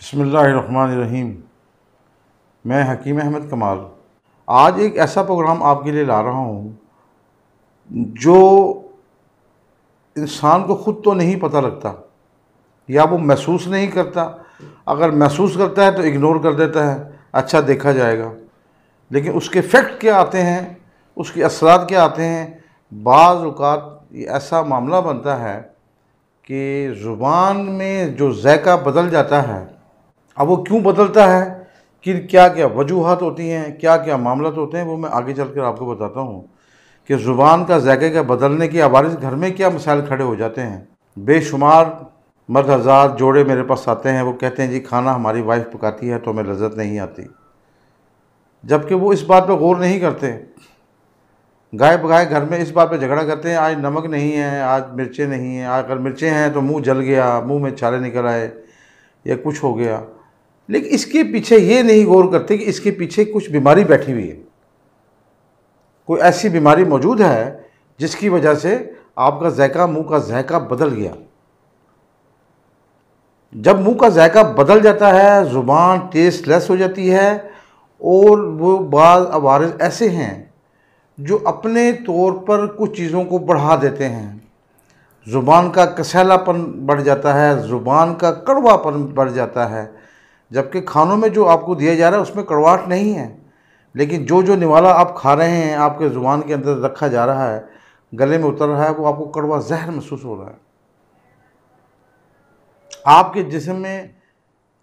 बिस्मिल्लाहिर्रहमानिर्रहीम। मैं हकीम अहमद कमाल आज एक ऐसा प्रोग्राम आपके लिए ला रहा हूँ जो इंसान को ख़ुद तो नहीं पता लगता या वो महसूस नहीं करता। अगर महसूस करता है तो इग्नोर कर देता है, अच्छा देखा जाएगा। लेकिन उसके इफ़ेक्ट क्या आते हैं, उसके असरात क्या आते हैं। बाज़ औक़ात ये ऐसा मामला बनता है कि ज़ुबान में जो ज़ायका बदल जाता है। अब वो क्यों बदलता है, कि क्या क्या वजूहात होती हैं, क्या क्या मामला होते हैं, वो मैं आगे चल कर आपको बताता हूँ कि ज़ुबान का ज़ायके का बदलने के आवाज़ घर में क्या मसाइल खड़े हो जाते हैं। बेशुमार मर्द हज़ार जोड़े मेरे पास आते हैं, वो कहते हैं जी खाना हमारी वाइफ पकाती है तो हमें लज़्ज़त नहीं आती, जबकि वो इस बात पर गौर नहीं करते। गाय बगाए घर में इस बात पर झगड़ा करते हैं, आज नमक नहीं है, आज मिर्चें नहीं हैं, अगर मिर्चें हैं तो मुंह जल गया, मुंह में छाले निकल आए या कुछ हो गया। लेकिन इसके पीछे ये नहीं गौर करते कि इसके पीछे कुछ बीमारी बैठी हुई है, कोई ऐसी बीमारी मौजूद है जिसकी वजह से आपका ज़ायका, मुंह का ज़ायका बदल गया। जब मुंह का ज़ायका बदल जाता है, ज़ुबान टेस्टलेस हो जाती है। और वो बाज़ अवारिज़ ऐसे हैं जो अपने तौर पर कुछ चीज़ों को बढ़ा देते हैं। ज़ुबान का कसैलापन बढ़ जाता है, ज़ुबान का कड़वापन बढ़ जाता है। जबकि खानों में जो आपको दिया जा रहा है उसमें कड़वाहट नहीं है, लेकिन जो निवाला आप खा रहे हैं, आपके ज़ुबान के अंदर रखा जा रहा है, गले में उतर रहा है, वो आपको कड़वा जहर महसूस हो रहा है। आपके जिस्म में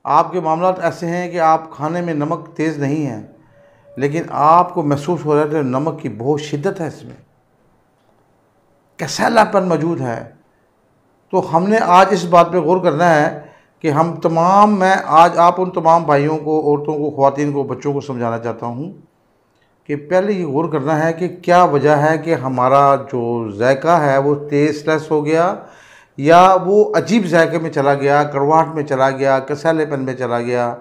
आपके मामला ऐसे हैं कि आप खाने में नमक तेज़ नहीं है, लेकिन आपको महसूस हो रहा है कि नमक की बहुत शिद्दत है, इसमें कसैलापन मौजूद है। तो हमने आज इस बात पे गौर करना है कि मैं आज आप उन तमाम भाइयों को, औरतों को, ख़वातीन को, बच्चों को समझाना चाहता हूँ कि पहले ये गौर करना है कि क्या वजह है कि हमारा जो ज़ायका है वो टेस्टलेस हो गया या वो अजीब ज़ायके में चला गया, कड़वाहट में चला गया, कसैलेपन में चला गया,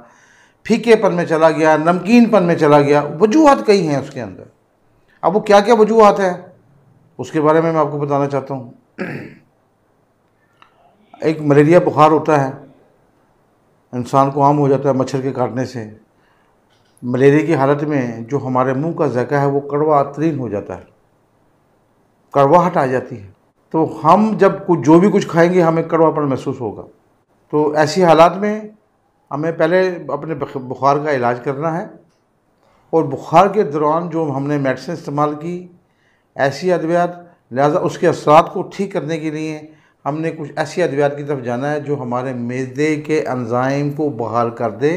फीकेपन में चला गया, नमकीनपन में चला गया। वजूहात कई हैं उसके अंदर। अब वो क्या क्या वजूहात हैं उसके बारे में मैं आपको बताना चाहता हूँ। एक मलेरिया बुखार होता है, इंसान को आम हो जाता है मच्छर के काटने से। मलेरिया की हालत में जो हमारे मुंह का ज़ायका है वो कड़वा तरीन हो जाता है, कड़वाहट आ जाती है। तो हम जब जो भी कुछ खाएंगे हमें कड़वापन महसूस होगा। तो ऐसी हालात में हमें पहले अपने बुखार का इलाज करना है, और बुखार के दौरान जो हमने मेडिसिन इस्तेमाल की, ऐसी अद्वियात, लिहाजा उसके असरात को ठीक करने के लिए हमने कुछ ऐसी अद्वियात की तरफ जाना है जो हमारे मैदे के एंजाइम को बहाल कर दे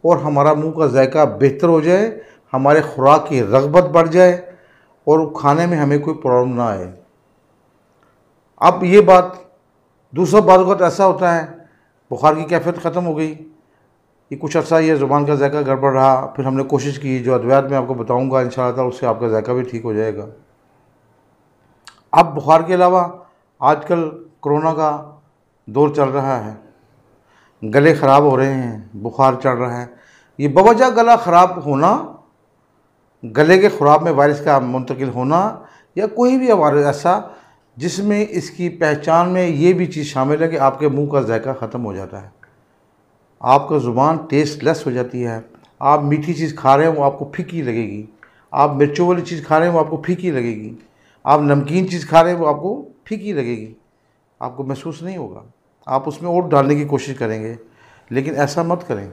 और हमारा मुंह का ज़ायका बेहतर हो जाए, हमारे खुराक की रग़बत बढ़ जाए और खाने में हमें कोई प्रॉब्लम ना आए। अब ये बात, दूसरा बात ऐसा होता है, बुखार की कैफियत ख़त्म हो गई, ये कुछ अर्सा ये ज़ुबान का ज़ायका गड़बड़ रहा, फिर हमने कोशिश की, जो अद्वियात मैं आपको बताऊँगा इंशाअल्लाह ताला, उससे आपका ज़ायका भी ठीक हो जाएगा। अब बुखार के अलावा आजकल कोरोना का दौर चल रहा है, गले ख़राब हो रहे हैं, बुखार चढ़ रहा है। ये बवजह गला ख़राब होना, गले के ख़ुराब में वायरस का मुंतकिल होना, या कोई भी वायरस ऐसा जिसमें इसकी पहचान में ये भी चीज़ शामिल है कि आपके मुंह का ज़ायका ख़त्म हो जाता है, आपका ज़ुबान टेस्टलेस हो जाती है। आप मीठी चीज़ खा रहे हैं वो आपको फीकी लगेगी, आप मिर्चों वाली चीज़ खा रहे हैं वो आपको फीकी लगेगी, आप नमकीन चीज़ खा रहे हैं वो आपको फीकी लगेगी, आपको महसूस नहीं होगा। आप उसमें और डालने की कोशिश करेंगे, लेकिन ऐसा मत करें।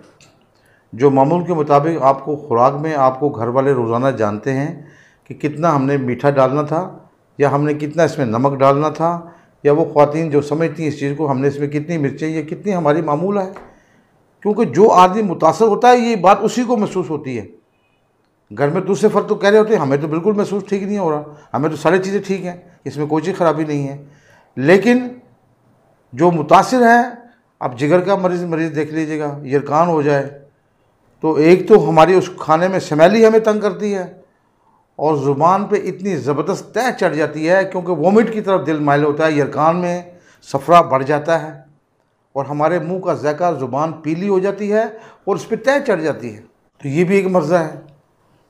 जो मामूल के मुताबिक आपको खुराक में, आपको घर वाले रोज़ाना जानते हैं कि कितना हमने मीठा डालना था या हमने कितना इसमें नमक डालना था, या वो ख़वातीन जो समझती हैं इस चीज़ को, हमने इसमें कितनी मिर्चें या कितनी हमारी मामूल है। क्योंकि जो आदमी मुतासर होता है ये बात उसी को महसूस होती है। घर में दूसरे फ़र्द तो कह रहे होते हैं हमें तो बिल्कुल महसूस ठीक नहीं हो रहा, हमें तो सारी चीज़ें ठीक हैं, इसमें कोई चीज़ ख़राबी नहीं है। लेकिन जो मुतासिर है, अब जिगर का मरीज़ देख लीजिएगा, यरकान हो जाए तो एक तो हमारी उस खाने में स्मेल ही हमें तंग करती है, और ज़ुबान पे इतनी ज़बरदस्त तह चढ़ जाती है क्योंकि वोमिट की तरफ दिल माइल होता है, यरकान में सफ़रा बढ़ जाता है और हमारे मुंह का ज़ायका, ज़ुबान पीली हो जाती है और उस पर तह चढ़ जाती है। तो ये भी एक मर्ज़ा है।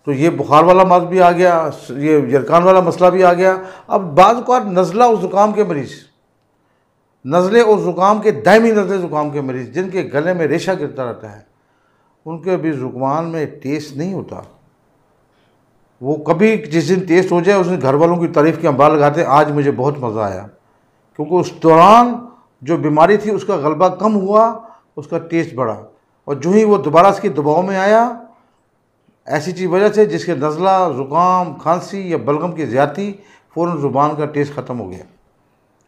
तो ये बुखार वाला मर्ज़ भी आ गया, ये यरकान वाला मसला भी आ गया। अब बाज़ औक़ात नज़ला और ज़ुकाम के मरीज़, नज़ले और ज़ुकाम के, दायमी नज़ले ज़ुकाम के मरीज़ जिनके गले में रेशा गिरता रहता है, उनके भी ज़ुबान में टेस्ट नहीं होता। वो कभी जिस दिन टेस्ट हो जाए उस दिन घर वालों की तारीफ़ के अंबार लगाते हैं, आज मुझे बहुत मज़ा आया, क्योंकि उस दौरान जो बीमारी थी उसका गलबा कम हुआ, उसका टेस्ट बढ़ा, और जो ही वो दोबारा इसके दबाव में आया ऐसी चीज़ वजह से जिसके नज़ला, ज़ुकाम, खांसी या बलगम की ज़्यादती, फ़ौरन ज़ुबान का टेस्ट ख़त्म हो गया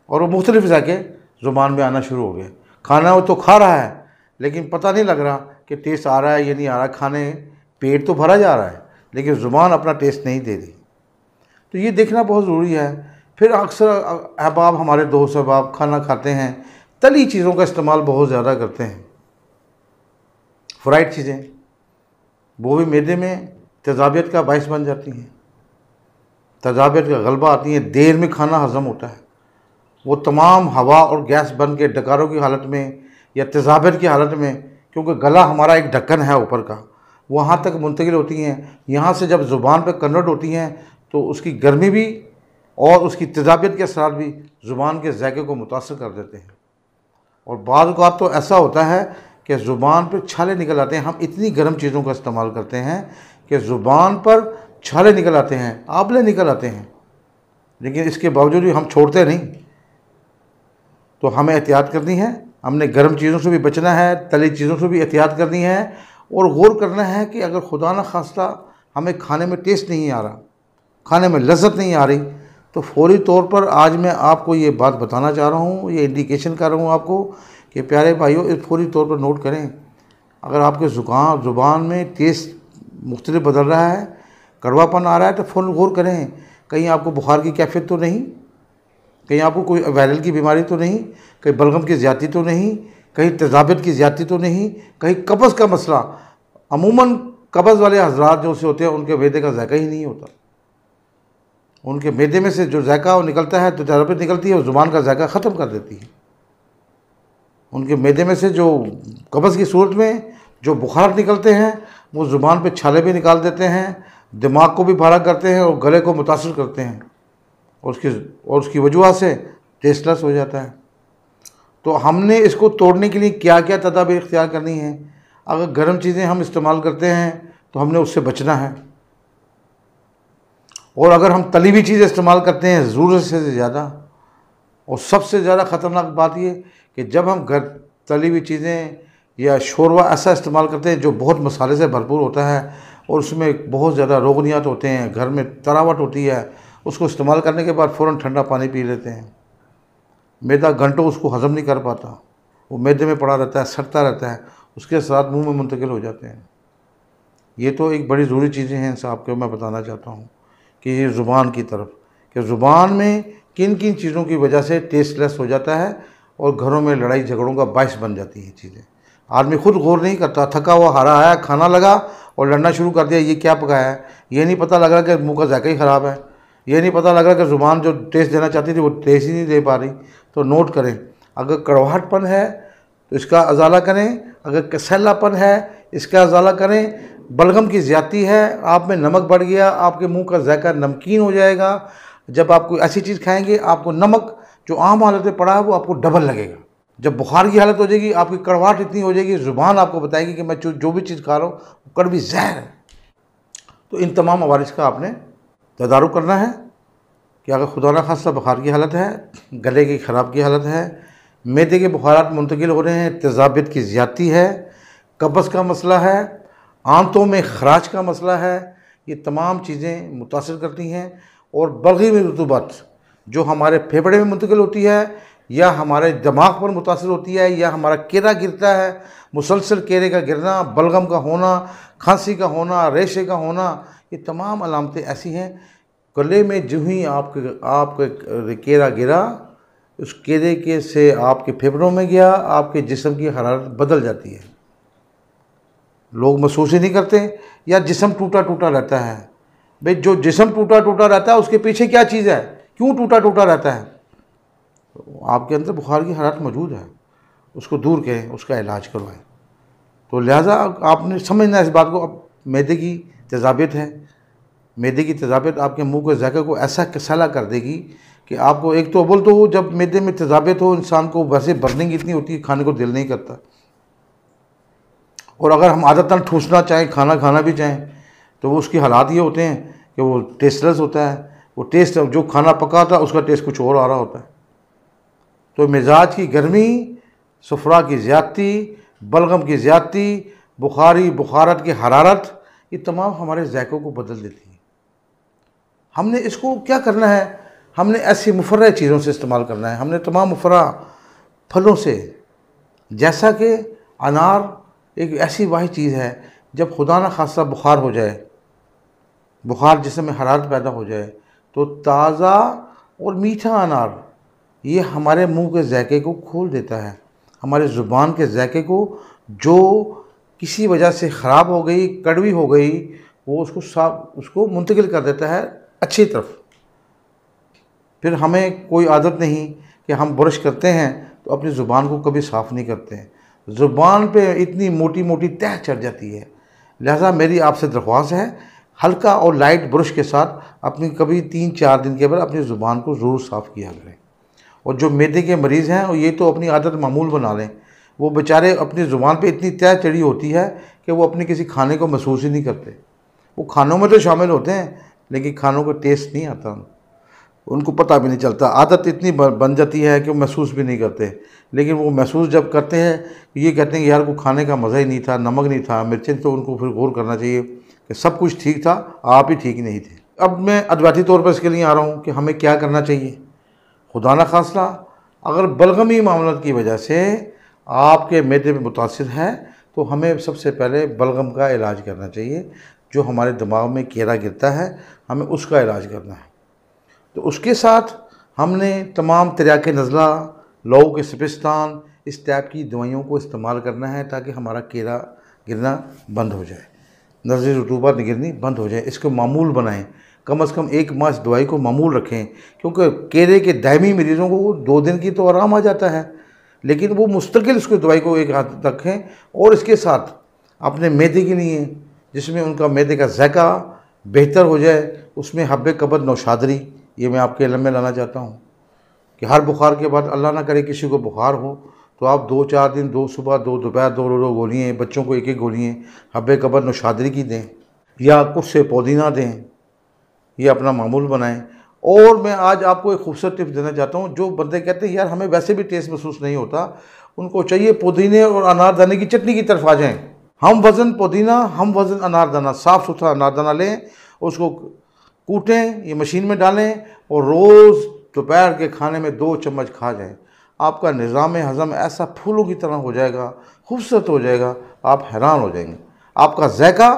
और वो मुख्तलिफ जाके ज़ुबान में आना शुरू हो गया। खाना वो तो खा रहा है लेकिन पता नहीं लग रहा कि टेस्ट आ रहा है या नहीं आ रहा। खाने पेट तो भरा जा रहा है लेकिन ज़ुबान अपना टेस्ट नहीं दे रही। तो ये देखना बहुत ज़रूरी है। फिर अक्सर अहबाब, हमारे दोस्त अहबाब खाना खाते हैं, तली चीज़ों का इस्तेमाल बहुत ज़्यादा करते हैं, फ्राइड चीज़ें, वो भी मैदे में तेज़ाबियत का बायस बन जाती हैं, तेज़ाबियत का गलबा आती है, देर में खाना हज़म होता है। वो तमाम हवा और गैस बन के डकारों की हालत में या तेज़ाबियत की हालत में, क्योंकि गला हमारा एक ढक्कन है ऊपर का, वहाँ तक मुंतकिल होती हैं। यहाँ से जब ज़ुबान पर कन्वर्ट होती हैं तो उसकी गर्मी भी और उसकी तेज़ाबियत के असरात भी ज़ुबान के ज़ायके को मुतासर कर देते हैं। और बाद का तो ऐसा होता है कि ज़ुबान पर छाले निकल आते हैं। हम इतनी गर्म चीज़ों का इस्तेमाल करते हैं कि ज़ुबान पर छाले निकल आते हैं, आबले निकल आते हैं, लेकिन इसके बावजूद भी हम छोड़ते नहीं। तो हमें एहतियात करनी है, हमने गर्म चीज़ों से भी बचना है, तली चीज़ों से भी एहतियात करनी है, और गौर करना है कि अगर खुदा न खास्ता हमें खाने में टेस्ट नहीं आ रहा, खाने में लज़्ज़त नहीं आ रही, तो फौरी तौर पर आज मैं आपको ये बात बताना चाह रहा हूँ, ये इंडिकेशन कर रहा हूँ आपको कि प्यारे भाइयों, इस फौरी तौर पर नोट करें। अगर आपके ज़ुबान में टेस्ट मुख्तलिफ बदल रहा है, कड़वापन आ रहा है, तो फ़ौरन गौर करें कहीं आपको बुखार की कैफियत तो नहीं, कहीं आपको कोई वायरल की बीमारी तो नहीं, कहीं बलगम की ज़्यादती तो नहीं, कहीं तेज़ाबियत की ज़्यादती तो नहीं, कहीं कब्ज़ का मसला। अमूमन कब्ज़ वाले हज़रात जो से होते हैं उनके मैदे का जायका ही नहीं होता। उनके मैदे में से जो जायका वो निकलता है तो तेज़ाबियत निकलती है, और ज़ुबान का जायका ख़त्म कर देती है। उनके मैदे में से जो कब्ज़ की सूरत में जो बुखार निकलते हैं वो ज़ुबान पे छाले भी निकाल देते हैं, दिमाग को भी भारा करते हैं और गले को मुतासर करते हैं, और उसकी वजह से टेस्टलेस हो जाता है। तो हमने इसको तोड़ने के लिए क्या क्या तदाबीर इख्तियार करनी है। अगर गर्म चीज़ें हम इस्तेमाल करते हैं तो हमने उससे बचना है, और अगर हम तली हुई चीज़ें इस्तेमाल करते हैं ज़रूरत से ज़्यादा, और सबसे ज़्यादा ख़तरनाक बात ये कि जब हम तली हुई चीज़ें या शोरवा ऐसा इस्तेमाल करते हैं जो बहुत मसाले से भरपूर होता है और उसमें बहुत ज़्यादा रोगनियात होते हैं, घर में तरावट होती है, उसको इस्तेमाल करने के बाद फ़ौरन ठंडा पानी पी लेते हैं। मैदा घंटों उसको हज़म नहीं कर पाता, वो मैदे में पड़ा रहता है, सड़ता रहता है, उसके साथ मुंह में मुंतकिल हो जाते हैं। ये तो एक बड़ी ज़रूरी चीज़ें हैं साहब को मैं बताना चाहता हूँ कि ये ज़ुबान की तरफ, कि ज़ुबान में किन किन चीज़ों की वजह से टेस्टलेस हो जाता है और घरों में लड़ाई झगड़ों का बायस बन जाती है चीज़ें। आदमी खुद गौर नहीं करता, थका हुआ हारा आया, खाना लगा और लड़ना शुरू कर दिया, ये क्या पकाया है। ये नहीं पता लग रहा कि मुँह का जायका ही ख़राब है, ये नहीं पता लग रहा कि ज़ुबान जो टेस्ट देना चाहती थी वो टेस्ट ही नहीं दे पा रही। तो नोट करें, अगर कड़वाहटपन है तो इसका अजाला करें, अगर कसैलापन है इसका अजाला करें, बलगम की ज़्यादती है, आप में नमक बढ़ गया, आपके मुंह का जायका नमकीन हो जाएगा। जब आप कोई ऐसी चीज़ खाएंगे आपको नमक जो आम हालत में पड़ा है वो आपको डबल लगेगा। जब बुखार की हालत हो जाएगी आपकी कड़वाहट इतनी हो जाएगी, ज़ुबान आपको बताएगी कि मैं जो भी चीज़ खा रहा हूँ वो कड़वी जहर है। तो इन तमाम अवारिस का आपने तदारुक करना है कि अगर खुदा न खास्ता बुखार की हालत है, गले की ख़राब की हालत है, मैदे के बुखारात मुंतकिल हो रहे हैं, तेज़ाबियत की ज़्यादती है, कब्ज़ का मसला है, आंतों में खराश का मसला है, ये तमाम चीज़ें मुतासर करती हैं। और बलगम में रुतूबत जो हमारे फेफड़े में मुंतकिल होती है या हमारे दिमाग पर मुतासर होती है या हमारा केरा गिरता है, मुसलसल केरे का गिरना, बलगम का होना, खांसी का होना, रेशे का होना, ये तमाम अलामतें ऐसी हैं। गले में जो ही आपके केरा गिरा, उस केरे के से आपके फेफड़ों में गया, आपके जिस्म की हरारत बदल जाती है, लोग महसूस ही नहीं करते, या जिस्म टूटा टूटा रहता है। भाई जो जिस्म टूटा टूटा रहता है उसके पीछे क्या चीज़ है, क्यों टूटा टूटा रहता है? तो आपके अंदर बुखार की हालत मौजूद है, उसको दूर करें, उसका इलाज करवाएं। तो लिहाजा आपने समझना इस बात को। अब मैदे की तेज़ाबियत है, मैदे की तेज़ाबियत आपके मुंह के जायके को ऐसा कसैला कर देगी कि आपको एक तो अव्वल तो जब मैदे में तेज़ाबियत हो, इंसान को वैसे बर्निंग इतनी होती है, खाने को दिल नहीं करता। और अगर हम आदतन ठूसना चाहें, खाना खाना भी चाहें, तो वो उसके हालात ये होते हैं कि वो टेस्टलेस होता है। वो टेस्ट जो खाना पका था उसका टेस्ट कुछ और आ रहा होता है। तो मिजाज की गर्मी, सफ़रा की ज़्यादती, बलगम की ज़्यादती, बुखारी बुखारत की हरारत, ये तमाम हमारे ज़ायक़ों को बदल देती है। हमने इसको क्या करना है, हमने ऐसी मुफर्रा चीज़ों से इस्तेमाल करना है। हमने तमाम मुफर्रा फलों से, जैसा कि अनार एक ऐसी वाही चीज़ है, जब खुदा न खास्ता बुखार हो जाए, बुखार जिसम में हरारत पैदा हो जाए, तो ताज़ा और मीठा अनार ये हमारे मुंह के ज़ायक़े को खोल देता है। हमारे ज़ुबान के ज़ायक़े को जो किसी वजह से ख़राब हो गई, कड़वी हो गई, वो उसको मुंतकिल कर देता है अच्छी तरफ। फिर हमें कोई आदत नहीं कि हम ब्रश करते हैं तो अपनी ज़ुबान को कभी साफ़ नहीं करते हैं। ज़ुबान पे इतनी मोटी मोटी तह चढ़ जाती है। लिहाजा मेरी आपसे दरख्वास्त है, हल्का और लाइट ब्रश के साथ अपनी कभी 3-4 दिन के बाद अपनी ज़ुबान को ज़रूर साफ़ किया करें। और जो मैदे के मरीज़ हैं, और ये तो अपनी आदत मामूल बना लें, वो बेचारे अपनी ज़ुबान पे इतनी तह चढ़ी होती है कि वो अपने किसी खाने को महसूस ही नहीं करते। वो खानों में तो शामिल होते हैं, लेकिन खानों का टेस्ट नहीं आता, उनको पता भी नहीं चलता। आदत इतनी बन जाती है कि वो महसूस भी नहीं करते। लेकिन वो महसूस जब करते हैं, ये कहते हैं कि यार को खाने का मज़ा ही नहीं था, नमक नहीं था, मिर्चें, तो उनको फिर गौर करना चाहिए कि सब कुछ ठीक था, आप ही ठीक नहीं थे। अब मैं अदवाती तौर पर इसके लिए आ रहा हूँ कि हमें क्या करना चाहिए। खुदा न खास्ता अगर बलगमी मामलत की वजह से आपके मैदे में मुतासिर है, तो हमें सबसे पहले बलगम का इलाज करना चाहिए। जो हमारे दिमाग में कीड़ा गिरता है, हमें उसका इलाज करना है। तो उसके साथ हमने तमाम तिर्याके नज़ला, लहू के सिपिस्तान, इस टाइप की दवाइयों को इस्तेमाल करना है, ताकि हमारा कीड़ा गिरना बंद हो जाए, नज़ली रतूबत गिरनी बंद हो जाए। इसको मामूल बनाएं, कम से कम 1 माह इस दवाई को मामूल रखें, क्योंकि कीड़े के दायमी मरीज़ों को 2 दिन की तो आराम आ जाता है, लेकिन वो मुस्तकिल उसको दवाई को एक हाथ रखें। और इसके साथ अपने मैदे के लिए, जिसमें उनका मैदे का ज़ायक़ा बेहतर हो जाए, उसमें हब्बे कबद नौशादरी, ये मैं आपके इल्म में लाना चाहता हूँ कि हर बुखार के बाद, अल्लाह ना करे किसी को बुखार हो, तो आप 2-4 दिन, 2 सुबह 2 दोपहर 2 गोलियाँ, बच्चों को 1-1 गोलियाँ हब्बे कबद नौशादरी की दें, या कुछ से पुदीना दें, ये अपना मामूल बनाएं। और मैं आज आपको एक खूबसूरत टिप्स देना चाहता हूँ। जो बंदे कहते हैं यार हमें वैसे भी टेस्ट महसूस नहीं होता, उनको चाहिए पुदीने और अनारदाने की चटनी की तरफ आ जाएं। हम वज़न पुदीना, हम वज़न अनारदाना, साफ़ सुथरा अनारदाना लें, उसको कूटें, ये मशीन में डालें, और रोज़ दोपहर के खाने में 2 चम्मच खा जाएँ। आपका निज़ाम हज़म ऐसा फूलों की तरह हो जाएगा, खूबसूरत हो जाएगा, आप हैरान हो जाएंगे। आपका ज़ायक़ा,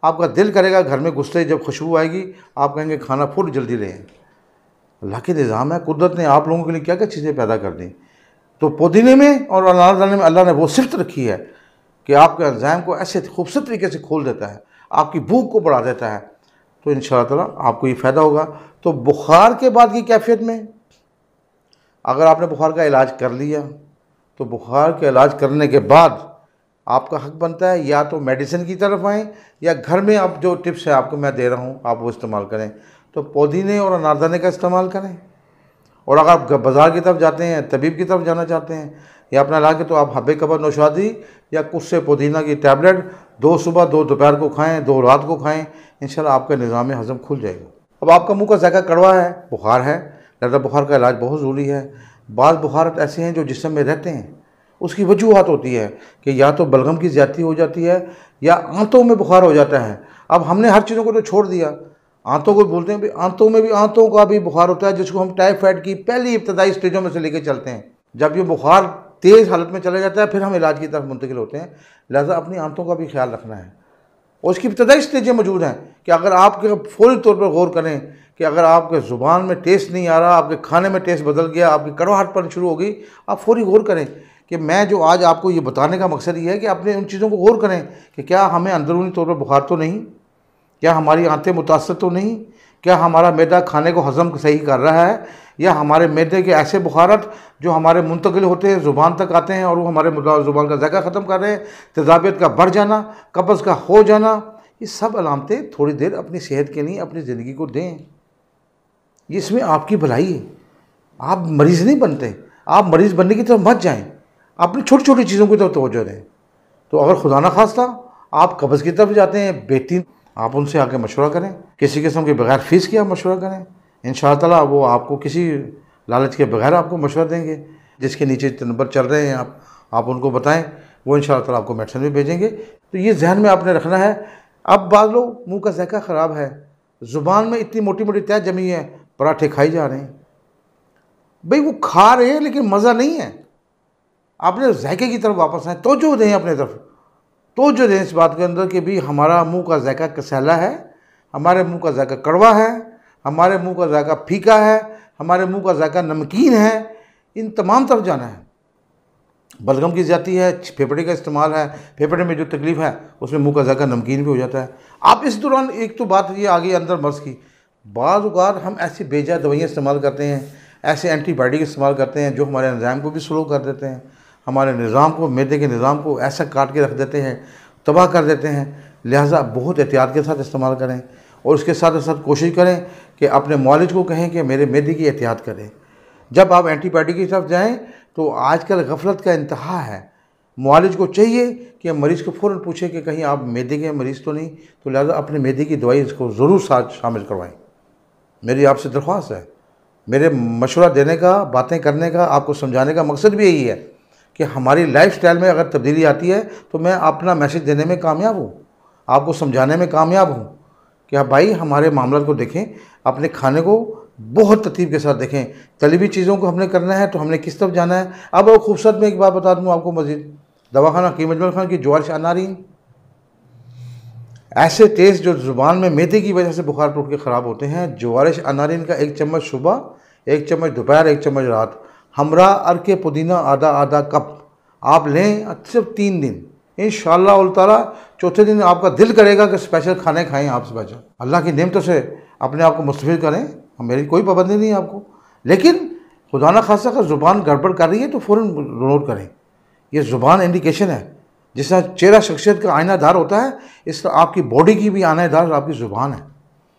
आपका दिल करेगा घर में घुसते जब खुशबू आएगी, आप कहेंगे खाना फुल जल्दी लें। अल्लाह के निज़ाम है, कुदरत ने आप लोगों के लिए क्या क्या चीज़ें पैदा कर दी। तो पुदीने में और अनारदाने में अल्लाह ने वो सिफ़त रखी है कि आपके एंजाइम को ऐसे खूबसूरत तरीके से खोल देता है, आपकी भूख को बढ़ा देता है। तो इंशाअल्लाह ताला आपको ये फ़ायदा होगा। तो बुखार के बाद की कैफियत में अगर आपने बुखार का इलाज कर लिया, तो बुखार का इलाज करने के बाद आपका हक़ बनता है या तो मेडिसिन की तरफ आएँ, या घर में आप जो टिप्स है आपको मैं दे रहा हूँ आप वो इस्तेमाल करें। तो पुदीने और अनारदाने का इस्तेमाल करें। और अगर आप बाज़ार की तरफ जाते हैं, तबीब की तरफ जाना चाहते हैं या अपना इलाज, तो आप हब्बे कबद नौशादी या कुछ से पुदीना की टैबलेट 2 सुबह 2 दोपहर को खाएँ, 2 रात को खाएँ, इंशाल्लाह आपका निज़ाम हज़म खुल जाएगा। अब आपका मुँह का ज़ायक़ा कड़वा है, बुखार है, लिहाज़ा बुखार का इलाज बहुत ज़रूरी है। बाज़ बुखारत ऐसे हैं जो जिस्म में रहते हैं, उसकी वजूहत होती है कि या तो बलगम की ज़्यादती हो जाती है या आंतों में बुखार हो जाता है। अब हमने हर चीज़ों को तो छोड़ दिया, आंतों को बोलते हैं, आंतों में भी, आंतों का भी बुखार होता है, जिसको हम टाइफाइड की पहली इब्तदाई स्टेजों में से लेकर चलते हैं। जब ये बुखार तेज़ हालत में चला जाता है, फिर हम इलाज की तरफ मुंतकिल होते हैं। लिहाजा अपनी आंतों का भी ख्याल रखना है। और उसकी इब्तदाई स्टेजें मौजूद हैं कि अगर आपके फौरी तौर पर गौर करें कि अगर आपके ज़ुबान में टेस्ट नहीं आ रहा, आपके खाने में टेस्ट बदल गया, आपकी कड़वाहट पड़नी शुरू हो गई, आप फौरी गौर करें। कि मैं जो आज आपको ये बताने का मकसद ये है कि अपने उन चीज़ों को गौर करें कि क्या हमें अंदरूनी तौर पर बुखार तो नहीं, क्या हमारी आंतें मुतासर तो नहीं, क्या हमारा मैदा खाने को हज़म सही कर रहा है, या हमारे मैदे के ऐसे बुखारत जो हमारे मुंतकिल होते हैं, ज़ुबान तक आते हैं और वो हमारे ज़ुबान का ज़ायक़ा ख़त्म कर रहे हैं, तेज़ाबियत का बढ़ जाना, कब्ज़ का हो जाना, ये सब अलामतें थोड़ी देर अपनी सेहत के लिए अपनी ज़िंदगी को दें। इसमें आपकी भलाई है। आप मरीज़ नहीं बनते, आप मरीज़ बनने की तरफ मत जाएं, अपनी छोटी छोटी चीज़ों की तरफ तवज्जो दें। तो अगर खुदा न खास्ता आप कब्ज़ की तरफ जाते हैं, बेहतरीन आप उनसे आके मशवरा करें, किसी किस्म के बगैर फ़ीस के आप मशवरा करें। इंशाअल्लाह ताला वो आपको किसी लालच के बगैर आपको मशवरा देंगे। जिसके नीचे नंबर चल रहे हैं आप उनको बताएं, वो इंशाअल्लाह ताला आपको मेडिसिन भी भेजेंगे। तो ये जहन में आपने रखना है। अब बाज़ लोग मुँह का ज़ायका ख़राब है, ज़ुबान में इतनी मोटी मोटी तय जमी है, पराठे खाई जा रहे हैं। भाई वो खा रहे हैं लेकिन मज़ा नहीं है। आपने ज़ायके की तरफ वापस आए, तवज्जो दें अपने तरफ, तवज्जो दें इस बात के अंदर कि भी हमारा मुंह का ज़ायका कसैला है, हमारे मुंह का ज़ायका कड़वा है, हमारे मुंह का ज़ायका फीका है, हमारे मुंह का ज़ायका नमकीन है। इन तमाम तरफ जाना है। बलगम की ज़्यादती है, फेफड़े का इस्तेमाल है, फेफड़े में जो तकलीफ़ है उसमें मुंह का ज़ायका नमकीन भी हो जाता है। आप इस दौरान एक तो बात ये आ गई अंदर मर्ज़ की, बाज़ औक़ात हम ऐसी बेजा दवाइयाँ इस्तेमाल करते हैं, ऐसे एंटीबायोटिक इस्तेमाल करते हैं जो हमारे निज़ाम को भी स्लो कर देते हैं, हमारे निज़ाम को, मैदे के निज़ाम को ऐसा काट के रख देते हैं, तबाह कर देते हैं। लिहाजा बहुत एहतियात के साथ इस्तेमाल करें और उसके साथ साथ कोशिश करें कि अपने मुआलिज को कहें कि मेरे मैदे की एहतियात करें। जब आप एंटीबायोटिक की तरफ जाएँ तो आजकल गफलत का इंतहा है। मुआलिज को चाहिए कि मरीज़ को फ़ौरन पूछे कि कहीं आप मैदे के मरीज़ तो नहीं, तो लिहाजा अपने मैदे की दवाई इसको ज़रूर साथ शामिल करवाएँ। मेरी आपसे दरख्वास्त है। मेरे मशवरा देने का, बातें करने का, आपको समझाने का मकसद भी यही है कि हमारी लाइफ़स्टाइल में अगर तब्दीली आती है तो मैं अपना मैसेज देने में कामयाब हूँ, आपको समझाने में कामयाब हूँ कि आप भाई हमारे मामला को देखें, अपने खाने को बहुत तरतीब के साथ देखें। तलीबी चीज़ों को हमने करना है तो हमने किस तरफ जाना है। अब वो खूबसूरत में एक बात बता दूँ आपको मज़ीद, दवाखाना हकीम अजमल खान की जवारिश अनारीन, ऐसे टेस्ट जो ज़ुबान में मैदे की वजह से बुखार टूट के ख़राब होते हैं, जवारिश अनारीन का 1 चम्मच सुबह, 1 चम्मच दोपहर, 1 चम्मच रात, हमरा अर्के पुदीना आधा आधा कप आप लें सिर्फ 3 दिन। इंशाअल्लाह ताला चौथे दिन आपका दिल करेगा कि स्पेशल खाने खाएं आप स्पेशल। अल्लाह की नेमतों से अपने आप को मुस्तफ़िद करें, मेरी कोई पाबंदी नहीं है आपको, लेकिन खुदा न खास्ता अगर ज़ुबान गड़बड़ कर रही है तो फ़ौरन नोट करें। ये ज़ुबान इंडिकेशन है। जिस तरह चेहरा शख्सियत का आईनादार होता है, इस तरह आपकी बॉडी की भी आईनादार आपकी ज़ुबान है।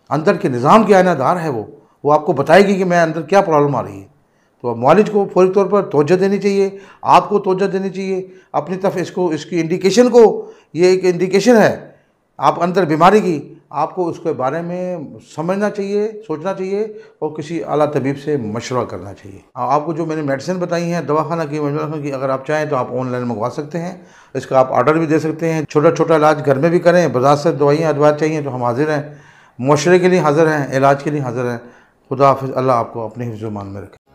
अंदर के निज़ाम की आईनादार है वो आपको बताएगी कि मैं अंदर क्या प्रॉब्लम आ रही है। तो मुआलिज को फौरी तौर पर तवज्जो देनी चाहिए, आपको तवज्जो देनी चाहिए अपनी तरफ। इसकी इंडिकेशन को, ये एक इंडिकेशन है आप अंदर बीमारी की, आपको उसके बारे में समझना चाहिए, सोचना चाहिए और किसी आला तबीब से मशवरा करना चाहिए। आपको जो मैंने मेडिसिन बताई हैं दवाखाना की, अगर आप चाहें तो आप ऑनलाइन मंगवा सकते हैं, इसका आप ऑर्डर भी दे सकते हैं। छोटा छोटा इलाज घर में भी करें, बाजार से दवाइयाँ अदवा चाहिए तो हम हाजिर हैं, मशवरे के लिए हाजिर हैं, इलाज के लिए हाजिर हैं। खुदा हाफिज़। अल्लाह आपको अपने हिफ्ज़-ओ-मान में रखे।